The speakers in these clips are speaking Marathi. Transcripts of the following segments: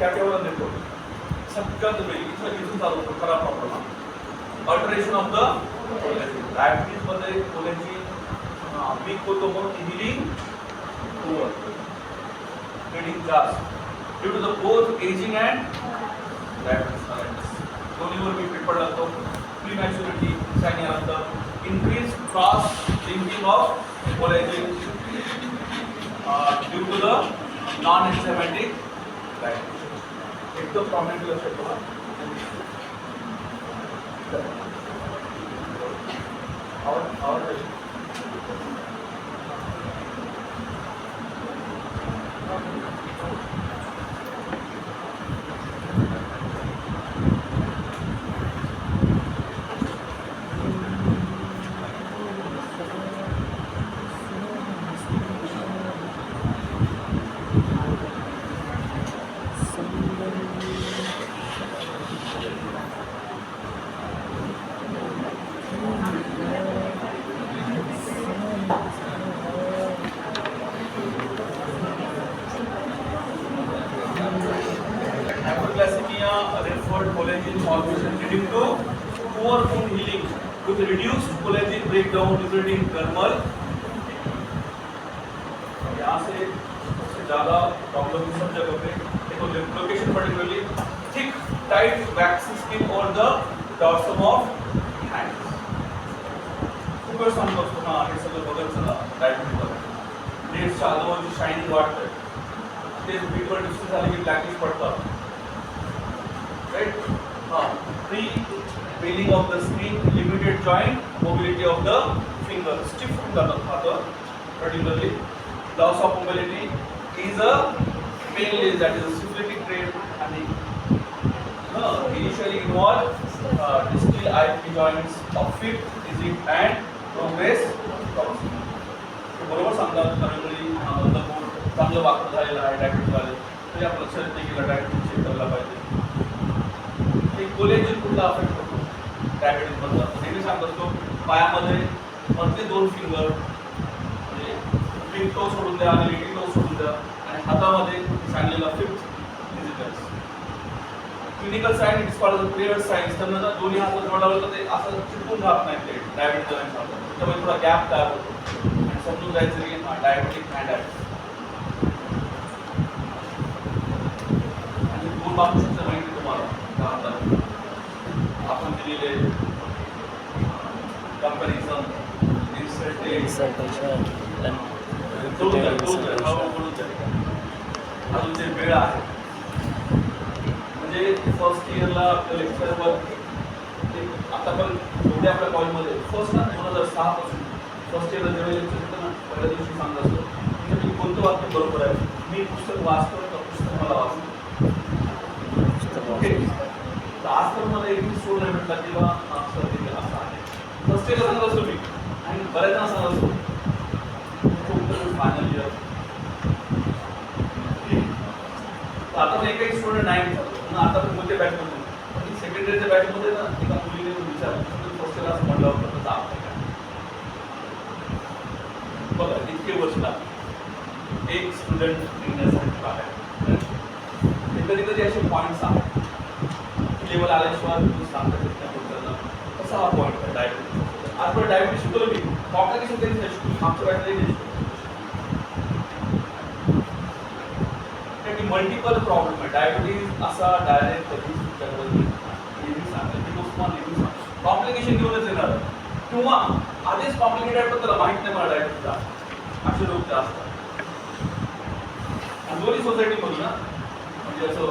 कॅटेवर देतो सगळ्यात वेळी इथून चालू होतो खरा problem alteration of the diabetes मध्ये कोलेजी वीक होतो म्हणून हिलिंग ओव्हर ब्लीडिंग जास्त due to the both ageing and diabetes दोन्हीवर मी पेपर लागतो प्रीमॅच्युरिटी त्यानंतर increase cross linking of collagen due to the non enzymatic diabetes एकदम प्रॉमिनंट लक्षात ठेवा hyperglycemia referred collagen formation leading to poor wound healing with reduced collagen breakdown resulting in dermal यहाँ से सबसे ज़्यादा प्रॉब्लम सब जगह पे देखो location particularly thick tight waxy skin or the dorsum of hands super सांगतो असतो ना हे सगळं बघत चला डायबिटीज मध्ये डेटच्या आजूबाजू शायनिंग वाटतं ते बीटवर डिस्टन्स झाले की ब्लॅकिश पडतात right pre peeling of the skin limited joint mobility of the finger stiff करतात हात particularly loss of mobility is a painless that is a syphilitic trait and initially involve distal IP joints of feet digit and progress बरोबर सांगतात कधीतरी चांगलं वाकड झालेलं आहे डायबिटीज झाले तरी आपण लक्षात येते की डायबिटीज चेक करायला पाहिजे कोलेजन कुठला अफेक्ट होतो डायबिटीज मधला नेहमी सांगत असतो पायामध्ये मधले दोन फिंगर म्हणजे बिग टो सोडून द्या आणि लिटिल टो सोडून द्या आणि हातामध्ये सांगलेला fifth digitals clinical sign it's called the clear signs त्यांना दोन्ही हात जोडावलं तर ते असं चिपकून राहत नाही ते डायबिटीज त्यामुळे थोडा गॅप तयार होतो आणि समजून जायचं की हा डायबिटिक हँड आहे आणि दोन बाबतीचं माहिती तुम्हाला आपण दिलेले कंपॅरिझन इन्सर्टेशन अजून जे वेळ आहे म्हणजे फर्स्ट इयरला आपल्या लेक्चरवर आता पण एवढ्या आपल्या कॉलेजमध्ये फर्स्ट 2006 पासून फर्स्ट इयरला जेव्हा लेक्चर होतं ना पहिल्या दिवशी सांगत असतो की कोणतं वाक्य बरोबर आहे मी पुस्तक वाचतो का पुस्तक मला वाचतो ओके तर आज तर मला एक सोड नाही भेटला किंवा असं आहे फर्स्ट इयरला सांगत असतो मी आणि बऱ्याच जण सांगत असतो फायनल इयर आता पण एकही स्टुडंट नाही विचारतो आता पण मोठ्या बॅचमध्ये पण सेकंडरीच्या बॅचमध्ये ना एका मुलीने विचारलं फर्स्ट इयरला असं म्हणलं होतं तर आप काय बघा इतके वर्ष लागले एक स्टुडंट निघण्यासाठी बाहेर कधी कधी असे पॉईंट्स आहेत लेवल आल्याशिवाय तुम्ही सांगता कसा हा पॉईंट आहे डायबिटीज आज पण डायबिटीज शिकवलं मी कॉम्प्लिकेशन कधीच नाही शिकलो आमच्या बॅचमध्ये नाही शिकलो मल्टिपल प्रॉब्लेम आहे डायबिटीज असा डायरेक्ट कधीच तुमच्याकडे नेहमी सांगेल की तुम्हाला नेहमी सांग कॉम्प्लिकेशन घेऊनच येणार किंवा आधीच कॉम्प्लिकेटेड आहे पण त्याला माहीत नाही मला डायबिटीजचा असे लोक जास्त आणि दोन्ही सोसायटीमधून ना म्हणजे असं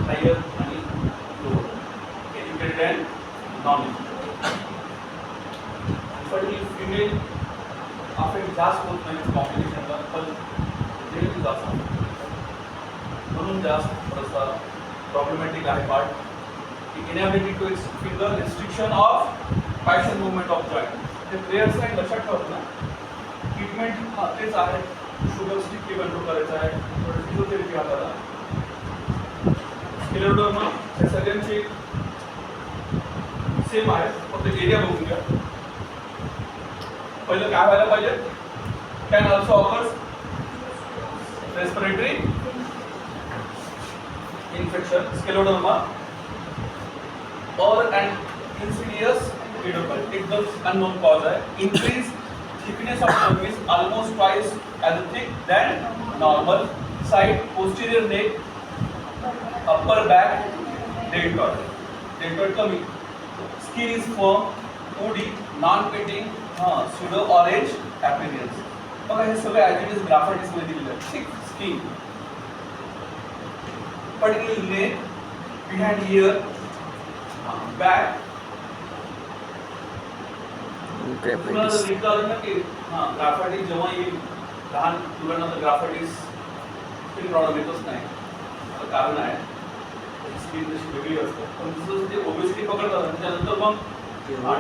हायर आणि lower educated and non educated female affect जास्त होत नाही कॉम्प्लिकेशनला पण जास्त म्हणून जास्त थोडासा प्रॉब्लेमॅटिक आहे part inability to ex finger restriction of पायशन मुवमेंट ऑफ जॉईंट ते प्लेयर्स नाही लक्षात ठेवत ना ट्रीटमेंट तेच आहे शुगर स्टिकली कंट्रोल करायचं आहे फिजिओथेरपी हाताला स्केलेरोडर्मा हे सगळ्यांची सेम आहे फक्त एरिया बघून घ्या पहिलं काय व्हायला पाहिजे can also offers respiratory infection, scleroderma, or an insidious pedophyte. एकदम unknown cause है. Increase thickness of tongue is almost twice as thick than normal. Side posterior neck, upper back, deltoid. Deltoid कमी. Skin is firm, woody, non-pitting, pseudo orange appearance. बघा हे सगळे ऍक्टिव्हिटीज ग्राफायटिस मध्ये दिलेले आहेत. Thick skin, particularly neck, behind ear, back. तुला जर लिहिलं आलं ना की ग्राफायटिस जेव्हा येईल लहान मुलांना तर ग्राफायटिस स्किन प्रॉब्लेम येतच नाही. त्याचं कारण आहे स्किन जशी वेगळी असते. पण जसं ते ओबेसिटी पकडतात आणि त्यानंतर मग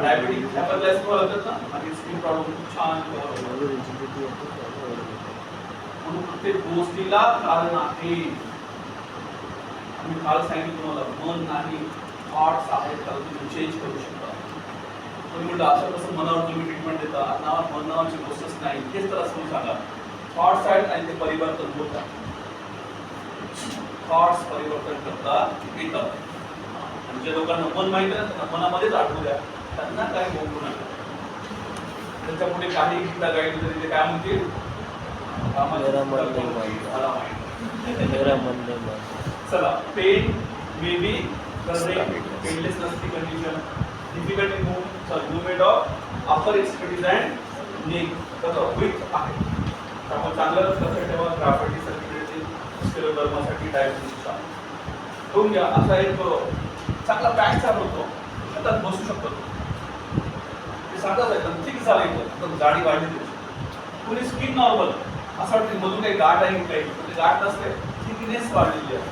डायबिटीज हायपरग्लायसेमिया होतात ना आणि स्किन प्रॉब्लेम खूप छान म्हणून प्रत्येक गोष्टीला कारण आहे. मी काल सांगितलं तुम्हाला मन नाही थॉट्स आहेत त्याला तुम्ही चेंज करू शकता. तुम्ही म्हटलं असं कसं मनावर तुम्ही ट्रीटमेंट देता मनावरची गोष्टच नाही हेच तर असं सांगा. थॉट्स आहेत आणि ते परिवर्तन होतात. थॉट्स परिवर्तन करता येतात. आणि ज्या लोकांना मन माहिती आहे त्यांना मनामध्येच आठवू द्या त्यांना काय बोलू नका. त्यांच्या पुढे काही गीता गायली तरी ते काय म्हणतील चला. पेन मे बी पेनलेसनेस ची condition, difficult in movement of upper extremities and neck कसं विथ आहे. त्यामुळे चांगलं लक्षात ठेवा ग्राफायटिससाठी स्क्लेरोडर्मासाठी डायबिटीसचा ठेवून घ्या. असा एक चांगला पॅक चालू होतो त्यात बसू शकतो. ते सांगतात एकदम थिक झालं एकदम जाडी वाढली त्याची. पुढे स्किन नॉर्मल असं वाटतं मधून काही गाठ आहे काही ते गाठ नसते. थिकनेस वाढलेली आहे.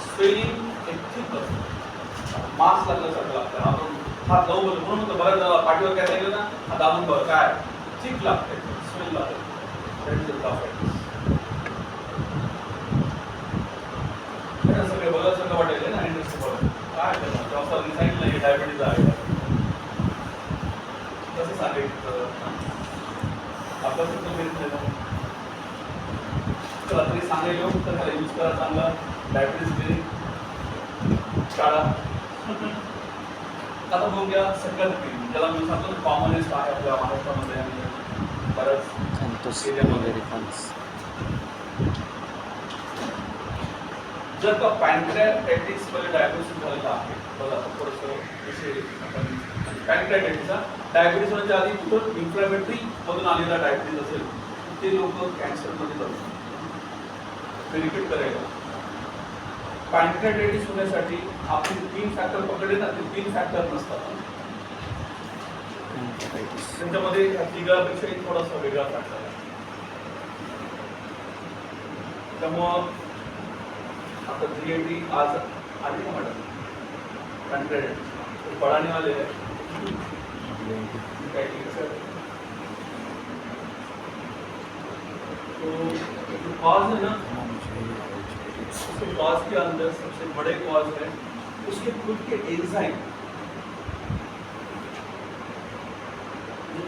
स्वेलिंग एक थिक मास लागल्यासारखं लागतं. आपण हात लावून बघतो म्हणून बऱ्याच पाठीवर काय सांगितलं ना हा दाबून बघ काय थिक लागते स्वेल लागते. सगळे बघत सगळं वाटेल ना इंटरेस्ट काय डॉक्टरांनी सांगितलं हे डायबिटीज आहे कसं सांगायचं आपलं सुद्धा चला तरी सांगायलो तर त्याला यूज करा चांगला. डायबिटीज क्लिनिक शाळा आता बघून घ्या. सगळ्यात ज्याला मी सांगतो कॉमनेस्ट आहे आपल्या महाराष्ट्रामध्ये आणि बऱ्याच एरियामध्ये. जर का पॅनक्रियाटायटिस मध्ये डायग्नोसिस झालेला आहे बघा थोडंसं विषय पॅनक्रियाटायटिसचा डायबिटीस होण्याच्या आधी कुठं इन्फ्लॅमेटरी मधून आलेला डायबिटीस असेल ते लोक कॅन्सरमध्ये जातात. रिपीट करायला पॅनक्रियाटायटिस होण्यासाठी आपण 3 फॅक्टर पकडले ना ते 3 फॅक्टर नसतात. त्यांच्यामध्ये तिघापेक्षाही थोडासा वेगळा फॅक्टर आहे. त्यामुळं आता जीएडी आज आली का मॅडम पॅनक्रियाटायटिस फळाने आले आहे तो कॉज है ना उसके कॉज के अंदर सबसे बड़े कॉज है उसके खुद के एंजाइम.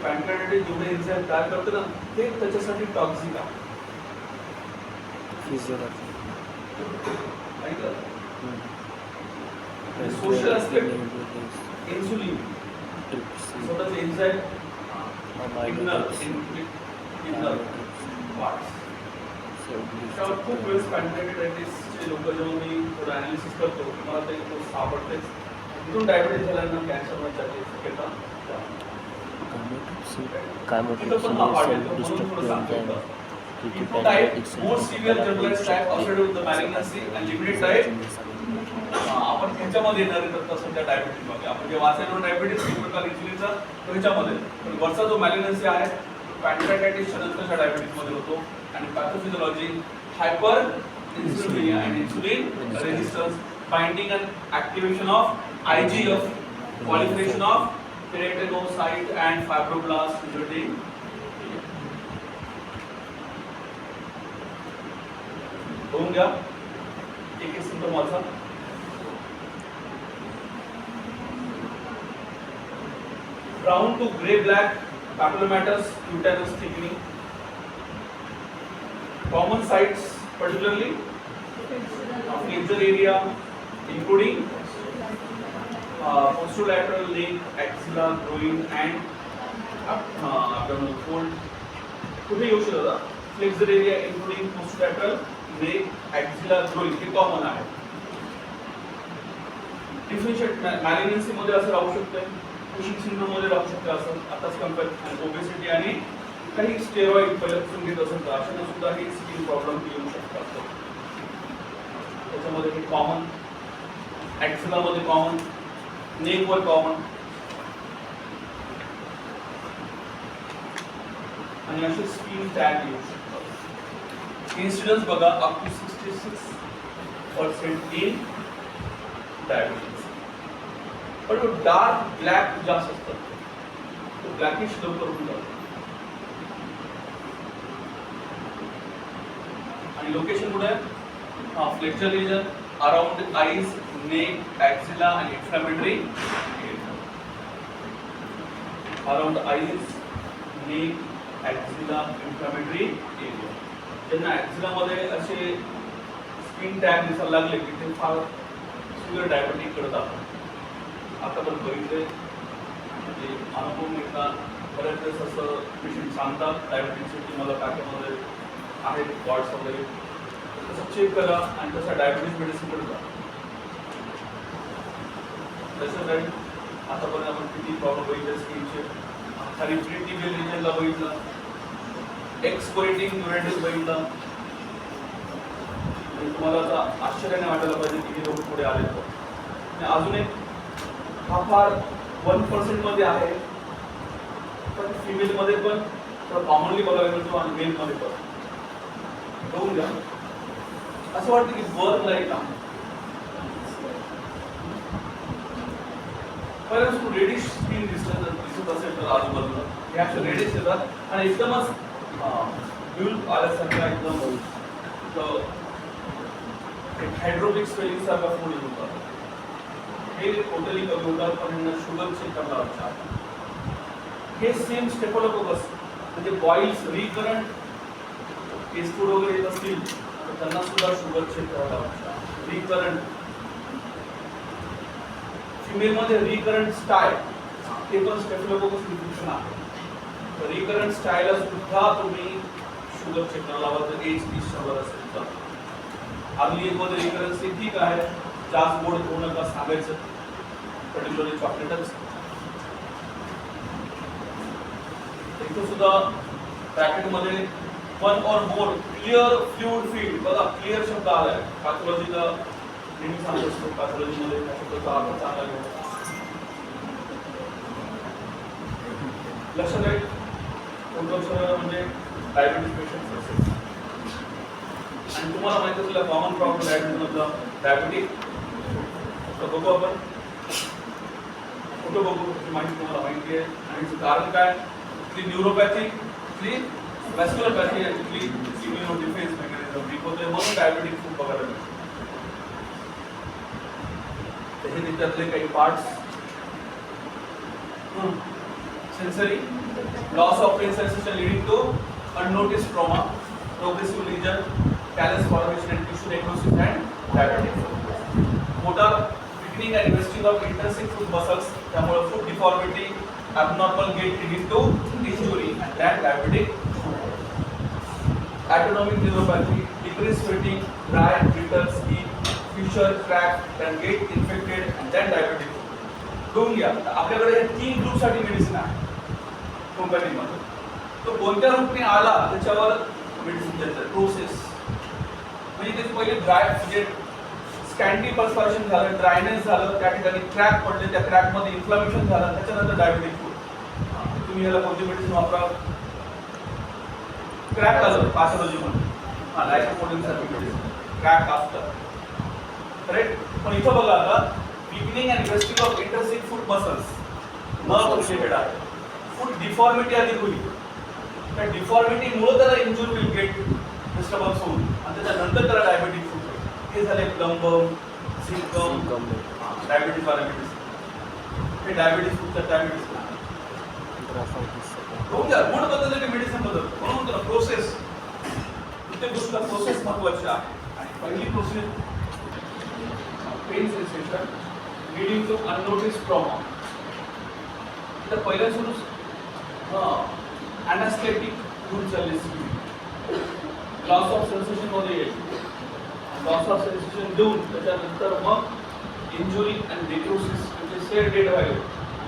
पॅनक्रियाटायटिस जेवढे एंजाइम तयार करते ना ते त्याच्यासाठी टॉक्सिक आहे. सोशल एस्पेक्ट इन्सुलिन स्वतःच एंजाइम इनर पार्ट्स. खूप वेळेस पॅनक्रियाटायटिसचे लोक जेव्हा मी थोडं ॲनालिसिस करतो मला ते सापडतेच इथून डायबिटीस झाल्यानं कॅन्सर होण्याची शक्यता more severe generalized type associated with the malignancy and limited type आपण ह्याच्यामध्ये येणार आहे तर सध्या डायबिटीस मध्ये आपण जे वाचायला डायबिटीस एक प्रकार इन्सुलिनचा तो ह्याच्यामध्ये पण वरचा जो मॅलिग्नन्सी आहे पॅनक्रियाटायटिसच्या नंतरच्या डायबिटीस मध्ये होतो. आणि pathophysiology hyper insulinaemia and insulin resistance binding and activation of IGF proliferation of keratinocyte and fibroblast resulting होऊन घ्या. एक एक सिम्पटम वाचा. Brown to grey black papillomatous cutaneous thickening. Common sites particularly flexor area including posterolateral leg, axilla, groin and abdominal fold. कुठे येऊ शकतो flexor area including posterolateral neck axilla groin हे कॉमन आहे. डिफरन्शिएट मॅलिग्नन्सी मध्ये असं राहू शकते, कुशिंग सिंड्रोम मध्ये राहू शकते असं आताच कंपेअर ओबेसिटी आणि काही स्टेरॉइड पहिल्यापासून घेत असेल तर अशाने सुद्धा हे स्किन प्रॉब्लेम येऊ शकतात. त्याच्यामध्ये हे कॉमन, ॲक्सिला मध्ये कॉमन, नेक वर कॉमन आणि असे स्किन टॅग येऊ शकतात. इन्सिडन्स बघा अप टू 66% इन डायबिटीज. पण डार्क ब्लॅक जास्त असतात, तो ब्लॅकिश लवकर होऊन जातो. आणि लोकेशन कुठे आहे? Flexure region around eyes, neck, axilla आणि inflammatory around eyes, neck, axilla, inflammatory area. ज्यांना ॲक्सिला मध्ये असे स्किन टॅग दिसायला लागले की ते फार शुगर डायबिटीक कडे जातात. आता पण बघितले म्हणजे अनुभव मिळतात, बऱ्याच वेळेस असं पेशंट सांगतात डायबिटीजसाठी मला टाक्यामध्ये आहेत कॉर्ड्स वगैरे, तसं चेक करा आणि तसं डायबिटीज मेडिसिनकडे जा. तसं काही आतापर्यंत आपण किती प्रॉब्लेम बघितले स्किनचे. खाली प्रिटिबियल रिजनला बघितलं, एक्सपोरेटिंग न्यूरायटिस बघितलं. तुम्हाला आता आश्चर्याने वाटायला पाहिजे की हे लोक पुढे आले. आणि अजून एक हा फार 1% मध्ये आहे, पण फिमेल मध्ये पण कॉमनली बघायला मिळतो आणि मेल मध्ये पण. बघून घ्या, असं वाटतं की बर्न लाईक आहे. पहिल्यापासून रेडिश स्किन दिसत असेल तर आजूबाजूला हे असे रेडिश येतात आणि एकदमच ब्यूल आल्यासारखा एकदम हायड्रोलिक स्वेलिंग सारखा फूड होतात. हे टोटली कमी होतात, पण यांना शुगर चेक करायला लागतात. हे सेम स्टेफोलोकोकस म्हणजे बॉईल्स रिकरंट केस फूड वगैरे येत असतील तर त्यांना सुद्धा शुगर चेक करायला लागतात. रिकरंट फिमेल मध्ये रिकरंट स्टाय ते पण स्टेफिलोकोकस इन्फेक्शन आहे. तर रिकरंट स्टायला सुद्धा तुम्ही शुगर चेक करायला हवा जर एज 30 असेल तर. अर्ली मध्ये रिकरन्स ठीक आहे, जास्त गोड होऊ नका सांगायचं, पर्टिक्युलरली चॉकलेटच. इथं सुद्धा ब्रॅकेटमध्ये 1 or more clear fluid field बघा, क्लिअर शब्द आलाय. पॅथॉलॉजीला नेहमी सांगत असतो, पॅथॉलॉजीमध्ये त्या शब्दाचा अर्थ चांगला घेऊ. लक्षात आहे कोणतं म्हणजे डायबिटीज पेशंट असेल. आणि तुम्हाला माहिती असेल कॉमन प्रॉब्लेम डायबिटीज मधला डायबिटिक बघू आपण कुठं बघू त्याची माहिती तुम्हाला माहिती आहे. आणि कारण काय? इथली न्यूरोपॅथी, इथली वॅस्क्युलरपॅथी, इथली इम्युनो डिफेन्स मेकॅनिझम वीक होते, म्हणून डायबिटिक खूप बघायला मिळते. त्याचे त्यातले काही parts sensory loss of pain sensation leading to unnoticed trauma, progressive lesion, callus formation and tissue necrosis and diabetic. Motor weakening and wasting of intrinsic foot muscles, त्यामुळे foot deformity, abnormal gait leading to injury and then diabetic. Autonomic neuropathy, decreased sweating, dry and brittle skin, fissure, crack, then gait infected and then diabetic. बघून घ्या, आपल्याकडे हे 3 ग्रुप साठी मेडिसिन आहे होमिओपॅथीमध्ये. तो कोणत्या रूपने आला त्याच्यावर मेडिसिन द्यायचं. प्रोसेस म्हणजे त्याचे पहिले ड्राय म्हणजे स्कॅन्टी पर्स्पिरेशन झालं, ड्रायनेस झालं, त्या ठिकाणी क्रॅक पडले, त्या क्रॅक मध्ये इन्फ्लामेशन झालं, त्याच्यानंतर डायबिटिक फूड. तुम्ही याला कोणती मेडिसिन वापरा? क्रॅक आलं पॅथॉलॉजी मध्ये लायकोपोडिन सारखी मेडिसिन क्रॅक आफ्टर, करेक्ट. पण इथं बघा आता weakening and wasting of intrinsic foot muscles nerve related आहे. फूट डिफॉर्मिटी आधी होईल, त्या डिफॉर्मिटी मुळे त्याला इंजुरी विल गेट डिस्टर्बन्स होईल आणि त्याच्यानंतर त्याला डायबिटिक फूट होईल. हे झाले प्लंबम, सिंकम, डायबिटीज पॅरामिटिस. हे डायबिटीज फूटच्या डायबिटीज हो घ्या. गुण बदलले की मेडिसिन बदलतो, म्हणून त्याला प्रोसेस प्रत्येक गोष्टीला प्रोसेस महत्त्वाची आहे. पहिली process pain sensation leading to unnoticed trauma. तर पहिल्या सुरू अॅनास्थेटिक घेऊन चालली, लॉस ऑफ सेन्सेशन मध्ये येईल. लॉस ऑफ सेन्सेशन देऊन त्याच्यानंतर मग इंजुरी आणि नेक्रोसिस म्हणजे सेल डेड व्हायला,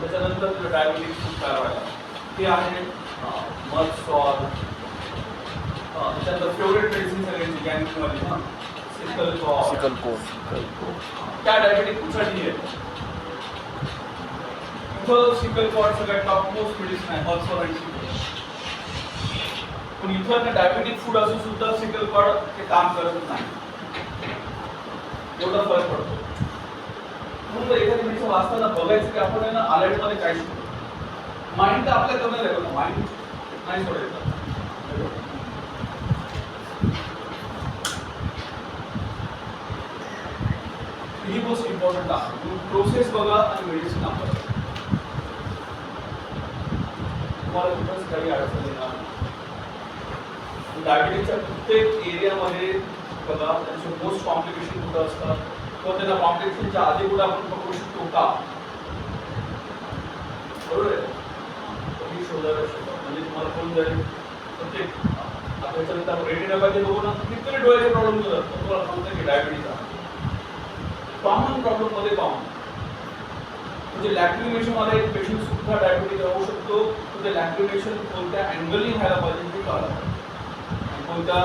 त्याच्यानंतर तुला डायबिटीज तयार व्हायला. ते आहे मध सॉल. त्याच्यानंतर फेवरेट मेडिसिन सगळ्यांची गॅनिकवाली सिकल कॉल त्या डायबिटीजसाठी आहे. इथं सिकल कॉल सगळ्यात टॉपमोस्ट मेडिसिन आहे हॉर्सोलाइटची. पण इथं ना डायबिटिक फूड असून सुद्धा सिकल कॉल ते काम करत नाही, एवढा फरक पडतो. म्हणून एखादी मेडिसिन वाचताना बघायचं की आपण ना अलर्ट मध्ये काय शिकतो. माइंड तर आपल्या कमी राहिलं, माइंड नाही सोडायचं. ही मोस्ट इम्पॉर्टंट आहे. प्रोसेस बघा आणि मेडिसिन वापरा. तुम्हाला कुठंच काही अडचण येणार. डायबिटीजच्या प्रत्येक एरियामध्ये बघा त्यांचे मोस्ट कॉम्प्लिकेशन कुठं असतात किंवा त्यांना कॉम्प्लिकेशनच्या आधी कुठं आपण पकडू शकतो का, बरोबर आहे. ही शोधायला शकतो. म्हणजे तुम्हाला कोण जाईल प्रत्येक त्याच्यानंतर रेटिनामध्ये बघू ना कितीतरी डोळ्याचे प्रॉब्लेम होतात, तुम्हाला सांगतं की डायबिटीज आहे. कॉमन प्रॉब्लेम मध्ये कॉमन म्हणजे लॅक्रिमेशन मध्ये एक पेशंट सुद्धा डायबिटीज राहू शकतो. तर ते लॅक्रिमेशन कोणत्या अँगलनी व्हायला पाहिजे ते कळायला पाहिजे, कोणत्या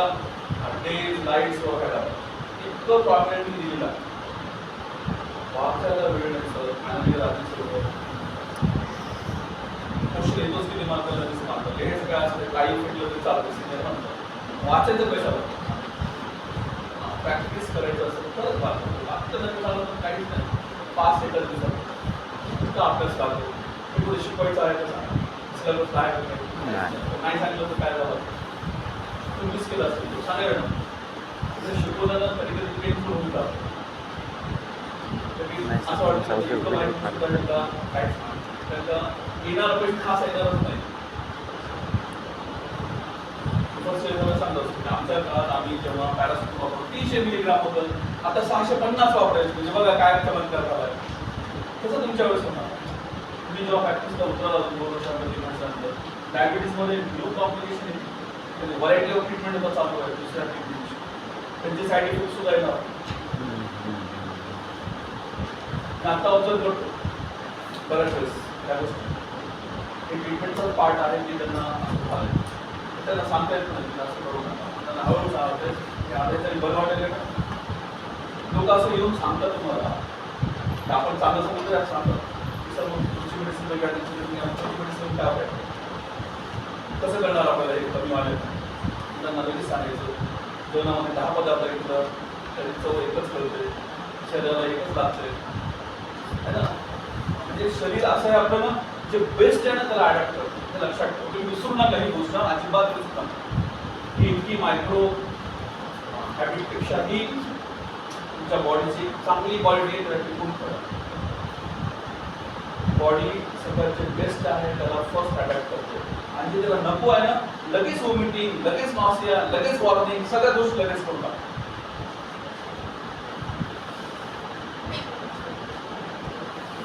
डेज लाईट्स व्हायला पाहिजे, इतकं प्रॉब्लेम दिलेलं आहे. वाचायला वेळ नाही सर, आणि रात्री सर क्वेश्चन येतोच की ते मात्र हे सगळं असतं. काही म्हटलं तरी चालतं, सिनियर वाचायचं कशाला, प्रॅक्टिस करायचं असेल तरच वाचतो. आता नाही झालं तर काहीच नाही. 5 सेकंद दिवसात इतका अभ्यास करतो. हे पुढे शिकवायचं आहे तर सांगा, सिलेबस काय नाही सांगितलं तर काय झालं, तुम्ही मिस केलं असेल सांगायला ना. शिकवताना कधी कधी पेनफुल होऊन जातं. असं वाटतं काय त्यांना येणार पैसे खास येणारच नाही. आमच्या काळात आम्ही जेव्हा पॅरासिटामॉल वापरतो 300 मिलीग्राम होतं, आता 650 वापरायचं. म्हणजे बघा काय चमत्कार झालाय. तसं तुमच्या वेळेस होणार. तुम्ही जेव्हा प्रॅक्टिसला उतराला 2 वर्षांमध्ये डायबिटीजमध्ये न्यू कॉम्प्लिकेशन म्हणजे व्हरायटी ऑफ ट्रीटमेंट आता चालू आहे. दुसऱ्या ट्रीटमेंटची त्यांचे साईड इफेक्ट सुद्धा येणार. आता ऑब्झर्व करतो बऱ्याच वेळेस त्या गोष्टी हे ट्रीटमेंटचा पार्ट आहे की त्यांना झालं. त्यांना सांगता येत नाही असं करू नका, त्यांना हळूहळू सांगते की आले तरी बरं वाटेल का. लोक असं येऊन सांगतात तुम्हाला की आपण चांगलं समजलं सांगतात की सर मग तुमची मेडिसिन वेगळ्या आमची मेडिसिन काय आहे कसं करणार आपल्याला हे कमी वाढेल. त्यांना लगेच सांगायचं जेवणामध्ये 10 पदार्थ घेतलं तरी चव एकच कळते, शरीराला एकच लागते है ना. म्हणजे शरीर असं आहे आपलं ना, जे बेस्ट आहे ना त्याला अडॅप्ट करतो. हे लक्षात ठेवा. तुम्ही विसरू नका ही गोष्ट, अजिबात विसरू नका. ही इतकी मायक्रो हॅबिटपेक्षाही तुमच्या बॉडीची चांगली क्वालिटी आहे टिकून ठेवा. बॉडी सगळ्यात जे बेस्ट आहे त्याला फर्स्ट अडॅप्ट करते आणि जे त्याला नको आहे ना लगेच वॉमिटिंग, लगेच नॉसिया, लगेच वॉर्निंग, सगळ्या गोष्टी लगेच करतात.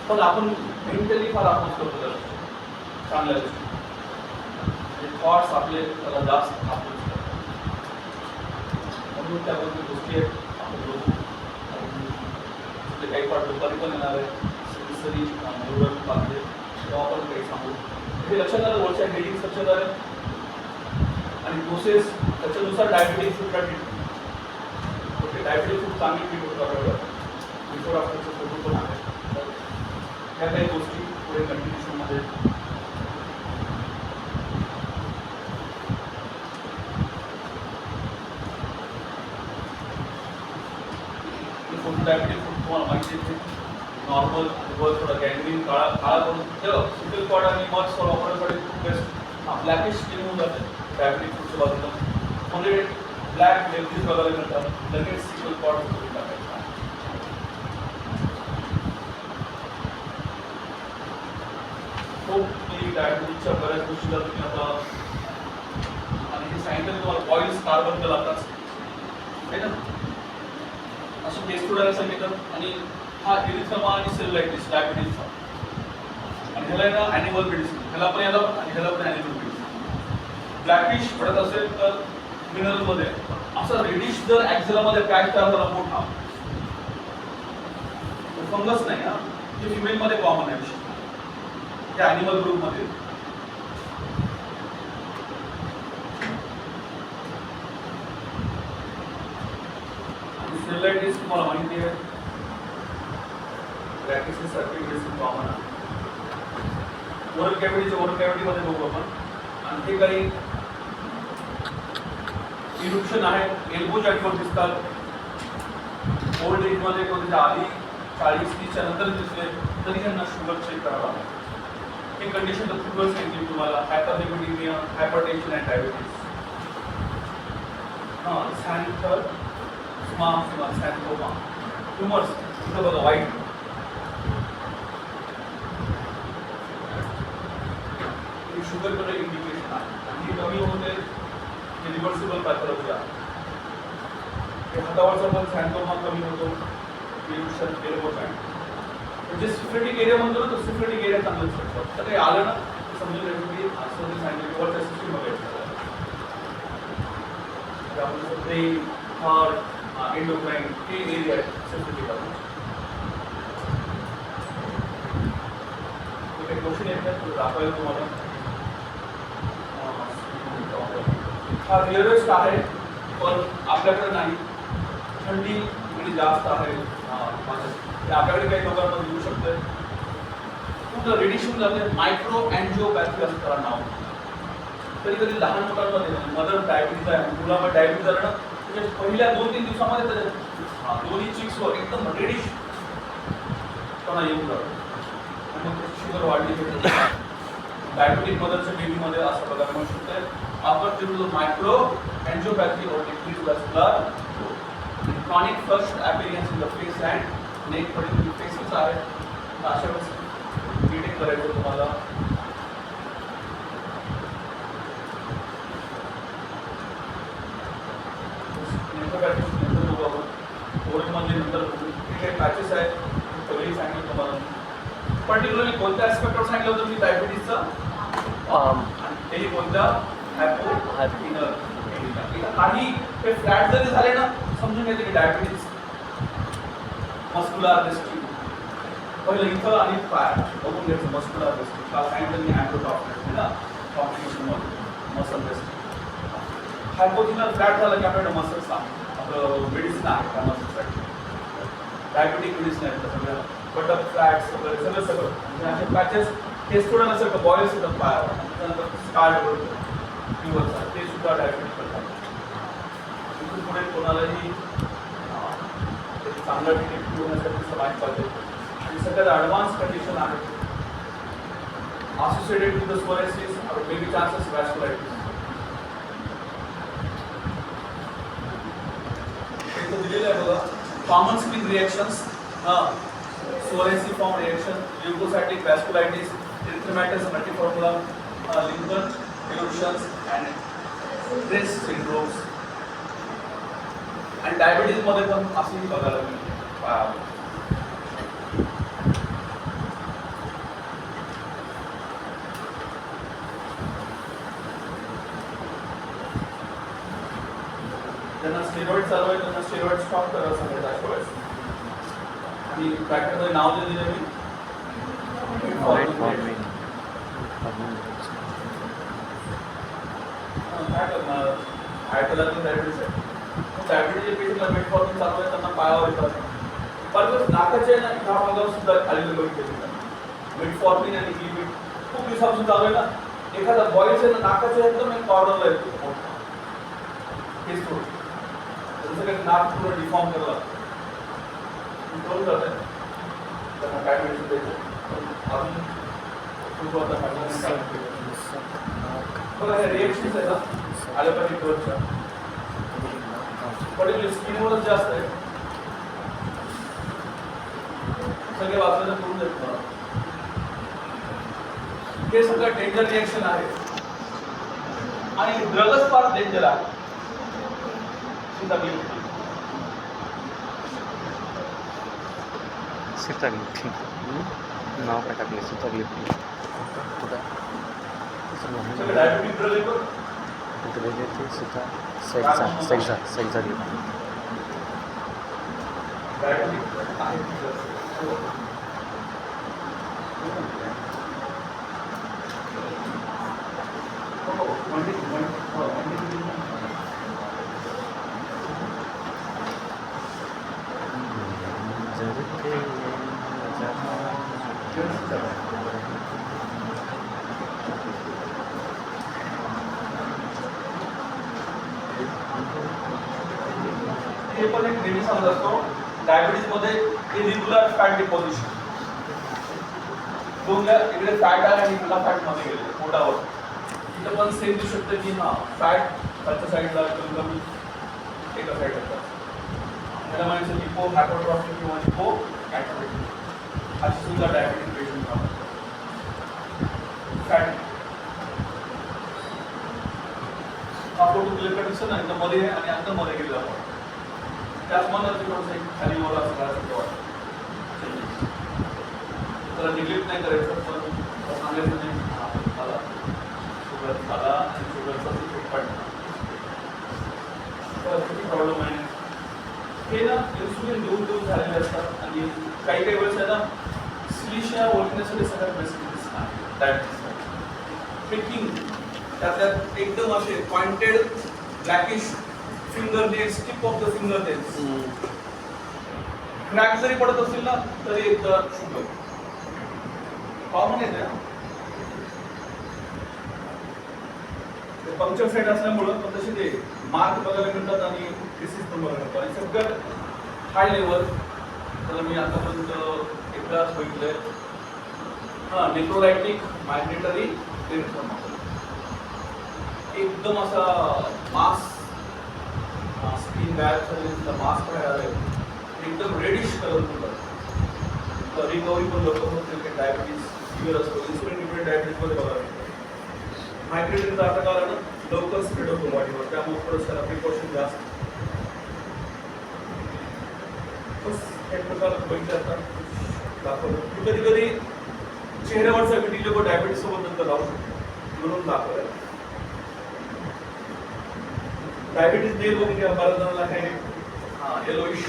पण आपण मेंटली फार अपोज करतो चांगल्या गोष्टी, थॉट्स आपले त्याला जास्त अपोज करतात. म्हणून त्याबद्दल गोष्टी आहेत आपण बघू. काही पाठ दुपारी पण येणार आहे सेन्सरी न्यूरल पाहते तेव्हा आपण काही सांगू. हे लक्षात आलं वरच्या हेडिंग लक्षात आलं आणि प्रोसेस त्याच्यानुसार डायबिटीज फूडला ट्रीट. ओके, डायबिटीज फूड चांगली ट्रीट होतं. बिफोर आफ्टरचे फोटो पण आहे. ह्या काही गोष्टी पुढे कंटिन्युएशनमध्ये फूड डायबिटीज फूड तुम्हाला माहिती आहे नॉर्मल वर थोडा गँग्रीन काळा करून ठेवा. सिंगल कॉड आणि मध सॉल वापरण्यासाठी खूप बेस्ट ब्लॅकिश स्किन होऊन जाते डायबिटीज फूडच्या बाजूला. म्हणजे ब्लॅक लेफ्टीज बघायला मिळतात, लगेच सिंगल कॉड करून टाकायचं. खूप डायबिटीजच्या बऱ्याच गोष्टीला तुम्ही आता आणि हे सांगितलं तुम्हाला ऑइल स्टार बद्दल आताच आहे ना. अशी केस स्टुडंट सांगितलं. आणि हा इरिथ्रमा आणि सेल्युलाइटिस डायबिटीसचा, आणि ह्याला आहे ना ॲनिमल मेडिसिन, ह्याला पण याला पण आणि ह्याला पण ॲनिमल मेडिसिन. ब्लॅकिश पडत असेल तर मिनरलमध्ये, असं रेडिश जर ॲक्झेलामध्ये पॅच तयार झाला मोठा, फंगस नाही ना, जे फिमेलमध्ये कॉमन आहे विषय त्या ॲनिमल ग्रुपमध्ये. सेल्युलाइटिस तुम्हाला माहिती आहे, ब्लॅकिस सारखी मेडिसिन कॉमन आहे. ओरल कॅव्हिटीमध्ये बघू आपण. आणखी काही इरुप्शन आहे, एल्बो जॉईंटवर दिसतात. ओल्ड एजमध्ये कोणत्या आधी 40-30च्या नंतर दिसले तरी त्यांना शुगर चेक करावा लागेल. हे कंडिशन तर खूपच सांगितली तुम्हाला, हायपरलिपिडेमिया, हायपरटेन्शन अँड डायबिटीज. सॅन्थर स्मा किंवा सॅन्थोमा ट्युमर्स, इथं बघा व्हाईट, ही शुगरकडे इंडिकेशन आहे. आणि ही कमी होते, हे रिव्हर्सिबल पॅथॉलॉजी आहे. हे हातावरचा पण सॅन्थोमा कमी होतो, म्हणजे सिफिलिटिक एरिया म्हणतो ना, तो सिफिलिटिक एरिया चांगलं शकतो. तर काही आलं ना समजून घ्यायचं की असं ते सांगितलं वरच्या सिस्टीम बघायचं. त्यामुळे ब्रेन, हार्ट, एंडोक्राइन हे एरिया आहेत सिफिलिटिक. काही क्वेश्चन येत नाही दाखवायला तुम्हाला. हा रिअरेस्ट आहे पण आपल्याकडे नाही. थंडी इकडे जास्त आहे, आपल्याकडे काही लोकांमध्ये येऊ शकते. खूप रेडिशन जाते. मायक्रो अँजिओपॅथी असं त्याला नाव. कधी कधी लहान मुलांमध्ये मदर डायबिटीज आहे, मुलामध्ये डायबिटीज झालं ना, म्हणजे पहिल्या 2-3 दिवसामध्ये त्याच्या दोन्ही चिक्सवर एकदम रेडिश पणा येऊन जातो. आणि मग शुगर वाढली होते. डायबिटिक मदरच्या बेबीमध्ये असं बघायला मिळू शकते. आपण मायक्रो अँजिओपॅथी और decrease वॅस्क्युलर chronic first appearance in the face and neck, particularly faces आहे. अशा वेळेस मीटिंग करायचं तुम्हाला. ओरलमध्ये नंतर काही पॅचेस आहेत सगळी सांगितलं तुम्हाला. पर्टिक्युलरली कोणत्या ॲस्पेक्टवर सांगितलं होतं मी डायबिटीजचं, आणि तेही कोणत्या हॅपो काही हे फ्लॅट जरी झाले ना समजून घ्यायचं की डायबिटीज. मस्क्युलर डिस्ट्री पहिलं इथं आणि पाय बघून घ्यायचं. मस्क्युलर डिस्ट्री काल सांगितलं मी अँड्रोटॉक्सिन ना, कॉम्प्लिकेशनमध्ये मसल डिस्ट्री. हायपोथिनल फ्लॅट झालं की आपल्याकडे मसल्स आपलं मेडिसिन आहे त्या मसल्ससाठी. डायबिटिक मेडिसिन आहेत सगळं, बटअप फ्लॅट्स वगैरे सगळं म्हणजे असे पॅचेस हे थोडं नसेल का बॉयल्स येतात पायावर, त्यानंतर स्कार्ड वगैरे फ्युअर्स ते सुद्धा डायबिटिक करतात. इथून पुढे कोणालाही चांगलं डिटेक्ट होण्यासाठी समाज पाहिजे. आणि सगळ्यात ॲडव्हान्स कंडिशन आहे असोसिएटेड विथ द सोरायसिस और मेबी चान्सेस वॅस्कुलायटिस. इथं दिलेलं आहे बघा, common skin reactions, psoriasiform reaction, leukocytoclastic vasculitis, erythematous multiforme, लिंकन इल्युशन्स अँड ट्रेस सिंड्रोम्स. आणि डायबिटीजमध्ये पण असंही बघायला मिळते. ज्यांना स्टेरॉइड चालू आहे त्यांना स्टेरॉइड स्टॉप करायला सांगायचं अशा वेळेस. आणि ब्रॅकेटमध्ये नाव जे दिलं मी काय करणार, हायपोथायरॉइड डायबिटीज आहे. डायबिटीजच्या पेशंटला मेटफॉर्मिन चालू आहे त्यांना पायावर येतात. पण नाकाच्या ह्या भागावर सुद्धा आलेलं बघितलं मेटफॉर्मिन आणि लिमिट खूप दिवसापासून चालू आहे ना. एखादा बॉयज आहे ना नाकाच्या एकदम एक कॉर्नरला येतो हेच थोडं जसं काही नाक पूर्ण डिफॉर्म करला करून जात आहे. त्यांना काय मेडिसिन द्यायचं अजून खूप आता बघा हे रिएक्शन्स आहेत ना ॲलोपॅथिक ड्रगच्या पर्टिक्युलर स्किनवरच जास्त आहे. सगळे वाचलं करून देत मला. हे सगळं डेंजर रिएक्शन आहे आणि ड्रगच फार डेंजर आहे. सीतागलिफ्ट नाव काय टाकलं सीतागलिफ्ट कुठं सगळं डायबिटीज ड्रग येतो कुठे ते सीता सेक्झा लिफ्ट डायबिटीज आहे हे पण एक नेहमी समज असतो डायबिटीज मध्ये इरेग्युलर फॅट डिपॉझिशन दोनला इकडे फॅट आहे आणि इकडला फॅट मध्ये गेले पोटावर इथं पण सेम दिसू शकतं की हा फॅट खालच्या साईडला कमी एका साईड असतात त्याला म्हणायचं लिपो हायपरट्रॉफी किंवा लिपो ॲटोमेटिक अशी सुद्धा डायबिटीज पेशंट फॅट हा फोटो क्लिअर दिसतो ना एकदम मध्ये आणि अंतर मध्ये गेलेला आपण त्याच मनात थोडंसं एक खाली वर असं वाटतं त्याला निग्लेक्ट नाही करायचं पण सांगायचं नाही आला शुगर आला आणि शुगरचा इफेक्ट पडला तर किती प्रॉब्लेम आहे हे ना इन्सुलिन देऊन झालेले असतात आणि काही वेळेस आहे ना स्लिशिया ओळखण्यासाठी सगळ्यात बेस्ट डायबिटीज पिकिंग त्यात एकदम असे pointed blackish finger nails tip of the finger nails crack जरी पडत असेल ना तरी एकदा शुगर कॉमन आहे ते पंक्चर साईड असल्यामुळं पण तसे ते मार्क बघायला मिळतात आणि डिसीज पण बघायला मिळतात आणि सगळ्यात हाय लेवल त्याला मी आतापर्यंत एकदाच बघितलंय नेक्रोलायटिक मायग्रेटरी एकदम असा मास स्किन बॅग मास्क आहे एकदम रेडिश कलर रिकव्हरी पण लवकर होते डायबिटीज सिव्हिअर असतो इन्सुलिन डिपेंडेंट डायबिटीज मध्ये बघायला मिळतं मायग्रेटरीचा आता कारण लवकर स्प्रेड होतो बॉडीवर त्यामुळे थोडंसं त्याला प्रिकॉशन जास्त बस एक प्रकार बघितलं असतात दाखवलं कधी कधी चेहऱ्यावरचा व्हिडिओ डायबिटीज सोबत नंतर लावू शकतो म्हणून दाखवलं डायबिटीज नेल बघून घ्या बऱ्याच जणांना काही येलोइश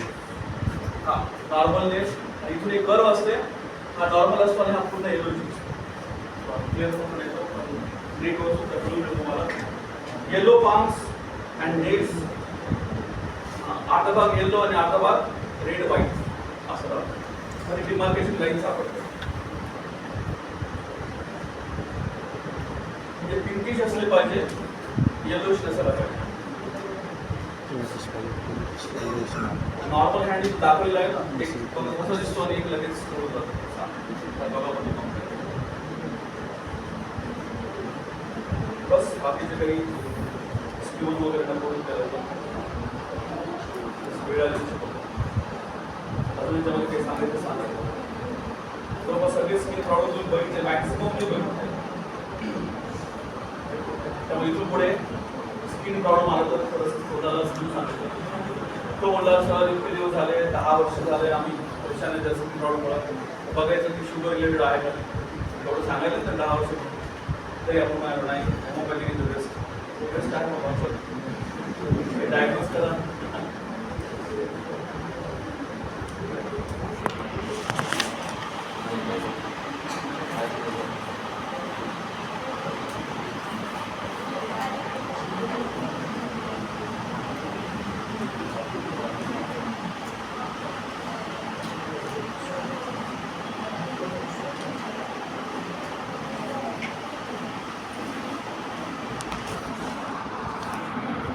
नॉर्मल नेल इथून एक कर्व असते हा नॉर्मल असतो आणि हा पूर्ण येलोइश दिसतो क्लिअर करून येतो ग्रीक वस्तू तुम्हाला येलो पाम्स अँड नेल्स अर्धा भाग येलो आणि अर्धा भाग रेड व्हाईट असं राहतं आणि डिमार्केशन लाईन सापडते म्हणजे पिंकिश असले पाहिजे येलोइश नसायला पाहिजे नॉर्मल हँड दाखवलेला आहे ना एक कसं दिसतो आणि एक लगेच बस बाकीचे काही स्क्यूज वगैरे नको करायचं वेळ आली अजून याच्यामध्ये काही सांगायचं सांगायचं जवळपास सगळे स्किन प्रॉब्लेम तुम्ही बघितले मॅक्सिमम ते बघितले त्यामुळे इथून पुढे स्किन प्रॉब्लेम आला तर थोडंसं स्वतःला स्किन सांगितलं तो म्हणला सर इतके दिवस झाले 10 वर्ष झाले आम्ही पैशाने त्या स्किन प्रॉब्लेम मुळे बघायचं की शुगर रिलेटेड आहे का एवढं सांगायचं तर 10 वर्ष तरी आपण काय नाही होमोपॅथी बेस्ट आहे डायग्नोज करा